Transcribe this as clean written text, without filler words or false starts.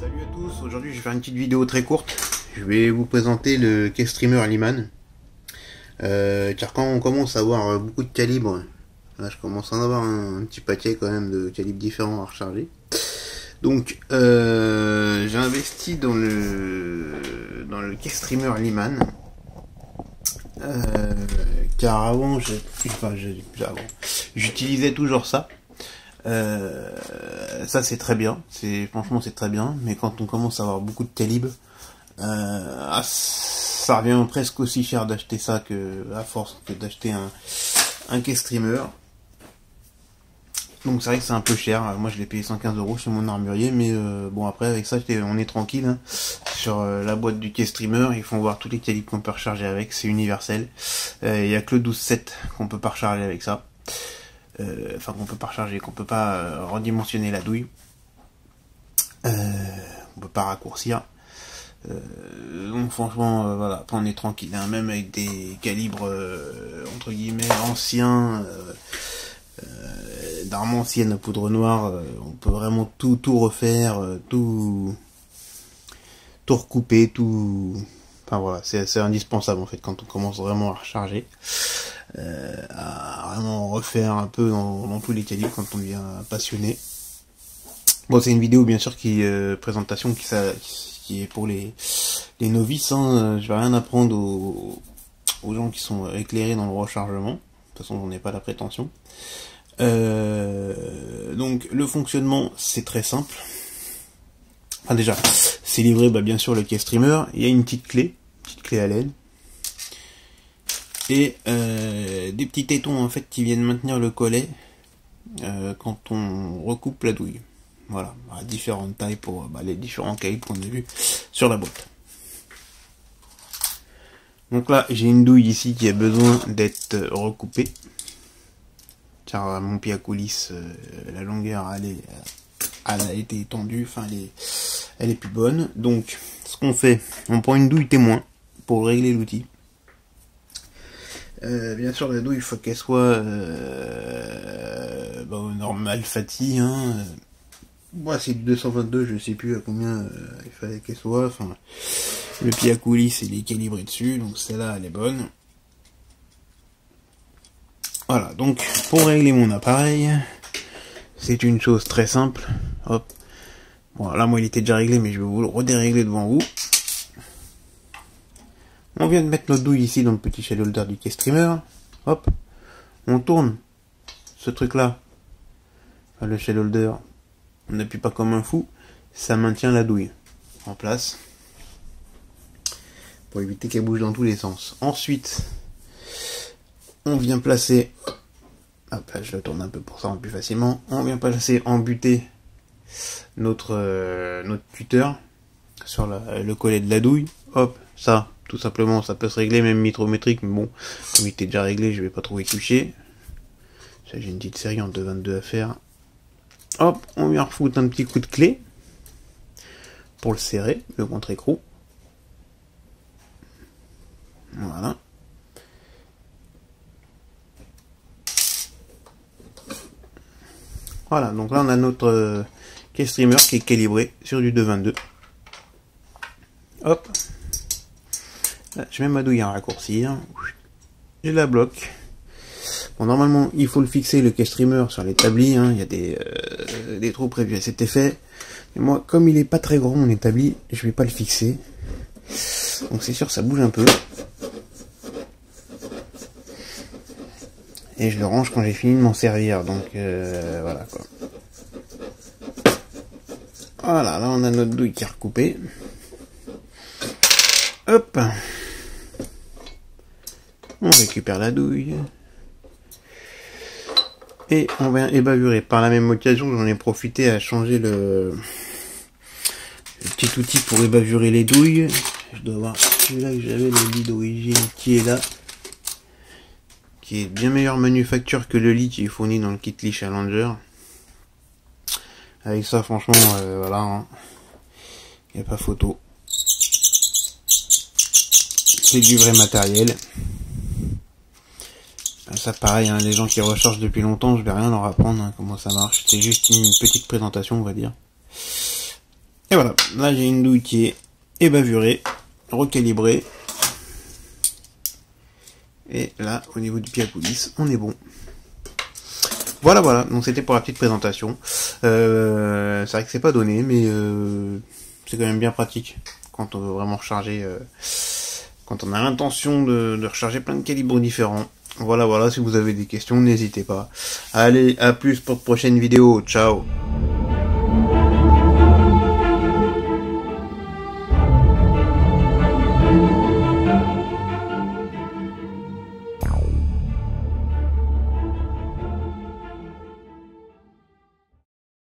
Salut à tous, aujourd'hui je vais faire une petite vidéo très courte. Je vais vous présenter le Keystreamer Liman. Car quand on commence à avoir beaucoup de calibres, là je commence à en avoir un petit paquet quand même de calibres différents à recharger. Donc j'ai investi dans le Keystreamer Liman. Car avant, j'utilisais toujours ça. Ça c'est très bien, franchement c'est très bien, mais quand on commence à avoir beaucoup de calibres, ça revient presque aussi cher d'acheter ça que à force que d'acheter un Keystreamer. Donc c'est vrai que c'est un peu cher. Moi je l'ai payé 115 € chez mon armurier, mais bon après avec ça on est tranquille, hein. Sur la boîte du Keystreamer, ils font voir tous les calibres qu'on peut recharger avec, c'est universel. Il y a que le 12.7 qu'on peut pas recharger avec ça. Enfin qu'on peut pas recharger, qu'on peut pas redimensionner la douille, on peut pas raccourcir, donc franchement voilà, après on est tranquille, hein, même avec des calibres entre guillemets anciens, d'armes anciennes à poudre noire, on peut vraiment tout refaire, tout recouper, enfin voilà, c'est indispensable en fait quand on commence vraiment à recharger. À vraiment refaire un peu dans tous les calibres quand on devient passionné. Bon, c'est une vidéo bien sûr présentation qui est pour les novices, hein. Je vais rien apprendre aux gens qui sont éclairés dans le rechargement. De toute façon, j'en ai pas la prétention. Donc le fonctionnement c'est très simple. Enfin déjà, c'est livré bien sûr le Keystreamer. Il y a une petite clé à LED. Et des petits tétons en fait qui viennent maintenir le collet quand on recoupe la douille. Voilà, à différentes tailles pour les différents calibres qu'on a vu sur la boîte. Donc là j'ai une douille ici qui a besoin d'être recoupée. Car mon pied à coulisse, la longueur elle a été étendue, enfin elle est plus bonne. Donc ce qu'on fait, on prend une douille témoin pour régler l'outil. Bien sûr la douille il faut qu'elle soit normal Fati, hein. Moi c'est du 222, je sais plus à combien il fallait qu'elle soit. Enfin, le pied à coulisse il est calibré dessus, donc celle-là elle est bonne. Voilà, donc pour régler mon appareil, c'est une chose très simple. Hop. Bon là moi il était déjà réglé, mais je vais vous le redérégler devant vous. On vient de mettre notre douille ici dans le petit shell holder du Keystreamer. Hop. On tourne ce truc là. Enfin, le shell holder. On n'appuie pas comme un fou. Ça maintient la douille en place. Pour éviter qu'elle bouge dans tous les sens. Ensuite, on vient placer. Hop là, je le tourne un peu pour ça plus facilement. On vient placer en butée notre tuteur sur le collet de la douille. Hop, ça. Tout simplement, ça peut se régler, même micrométrique, mais bon, comme il était déjà réglé, je vais pas trop y toucher. J'ai une petite série en 222 à faire. Hop, on vient refoutre un petit coup de clé pour le serrer, le contre-écrou. Voilà. Voilà, donc là on a notre Keystreamer qui est calibré sur du 222. Hop. Là, je mets ma douille à raccourcir. Je la bloque. Bon, normalement, il faut le fixer, le Keystreamer, sur l'établi, hein. Il y a des trous prévus à cet effet. Mais moi, comme il est pas très grand, mon établi, je vais pas le fixer. Donc c'est sûr, ça bouge un peu. Et je le range quand j'ai fini de m'en servir. Donc voilà quoi. Voilà, là on a notre douille qui est recoupée. Hop. On récupère la douille. Et on vient ébavurer. Par la même occasion, j'en ai profité à changer le petit outil pour ébavurer les douilles. Je dois voir celui-là que j'avais, le lit d'origine qui est là. Qui est bien meilleure manufacture que le lit qui est fourni dans le kit Lee Challenger. Avec ça, franchement, voilà, hein. Il n'y a pas photo. C'est du vrai matériel. Ça pareil, hein, les gens qui rechargent depuis longtemps, je vais rien leur apprendre, hein, comment ça marche. C'est juste une petite présentation, on va dire. Et voilà, là j'ai une douille qui est ébavurée, recalibrée. Et là, au niveau du pied à coulisse, on est bon. Voilà, voilà, donc c'était pour la petite présentation. C'est vrai que c'est pas donné, mais c'est quand même bien pratique quand on veut vraiment recharger, quand on a l'intention de recharger plein de calibres différents. Voilà, voilà, si vous avez des questions, n'hésitez pas. Allez, à plus pour de prochaines vidéos, ciao!